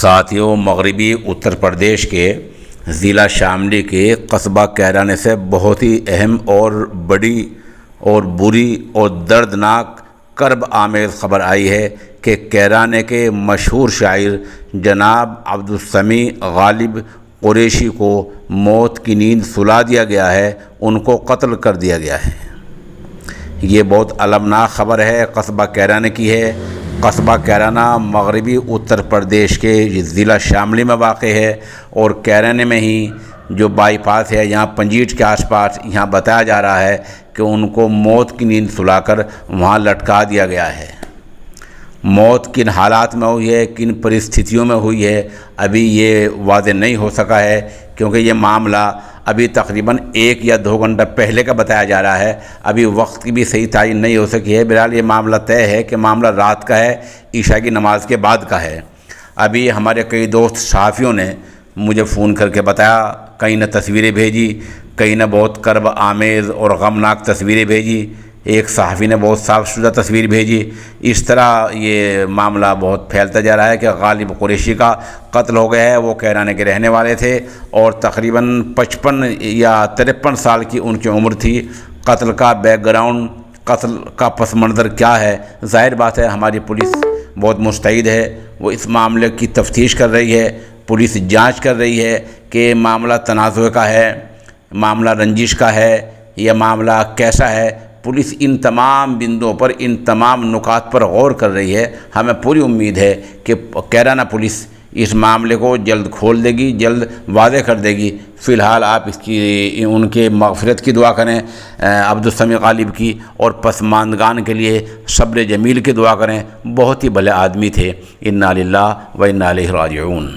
ساتھیوں، مغربی اتر پردیش کے ضلع شاملی کے قصبہ کیرانے سے بہت ہی اہم اور بڑی اور بری اور دردناک کرب آمیز خبر آئی ہے کہ کیرانے کے مشہور شاعر جناب عبدالسمیع غالب قریشی کو موت کی نیند سلا دیا گیا ہے، ان کو قتل کر دیا گیا ہے۔ یہ بہت المناک خبر ہے، قصبہ کیرانے کی ہے۔ قصبہ کیرانہ مغربی اتر پردیش کے ضلع شاملی میں واقع ہے، اور کیرانے میں ہی جو بائی پاس ہے یہاں پنجیٹ کے آس پاس یہاں بتایا جا رہا ہے کہ ان کو موت کی نیند سلا کر وہاں لٹکا دیا گیا ہے۔ موت کن حالات میں ہوئی ہے، کن پرستھتیوں میں ہوئی ہے، ابھی یہ واضح نہیں ہو سکا ہے، کیونکہ یہ معاملہ ابھی تقریباً 1 یا 2 گھنٹہ پہلے کا بتایا جا رہا ہے، ابھی وقت کی بھی صحیح تعین نہیں ہو سکی ہے۔ بہرحال یہ معاملہ طے ہے کہ معاملہ رات کا ہے، عشاء کی نماز کے بعد کا ہے۔ ابھی ہمارے کئی دوست صحافیوں نے مجھے فون کر کے بتایا، کئی نے تصویریں بھیجی، کئی نے بہت کرب آمیز اور غمناک تصویریں بھیجی، ایک صحافی نے بہت صاف شدہ تصویر بھیجی۔ اس طرح یہ معاملہ بہت پھیلتا جا رہا ہے کہ غالب قریشی کا قتل ہو گیا ہے۔ وہ کیرانے کے رہنے والے تھے اور تقریباً 55 یا 53 سال کی ان کی عمر تھی۔ قتل کا بیک گراؤنڈ، قتل کا پس منظر کیا ہے، ظاہر بات ہے ہماری پولیس بہت مستعد ہے، وہ اس معاملے کی تفتیش کر رہی ہے، پولیس جانچ کر رہی ہے کہ معاملہ تنازع کا ہے، معاملہ رنجش کا ہے، یہ معاملہ کیسا ہے۔ پولیس ان تمام بندوں پر، ان تمام نکات پر غور کر رہی ہے۔ ہمیں پوری امید ہے کہ کیرانہ پولیس اس معاملے کو جلد کھول دے گی، جلد واضح کر دے گی۔ فی الحال آپ ان کے مغفرت کی دعا کریں، عبدالسمیع غالب کی، اور پسماندگان کے لیے صبر جمیل کی دعا کریں۔ بہت ہی بھلے آدمی تھے۔ انا للہ و انا الیہ راجعون۔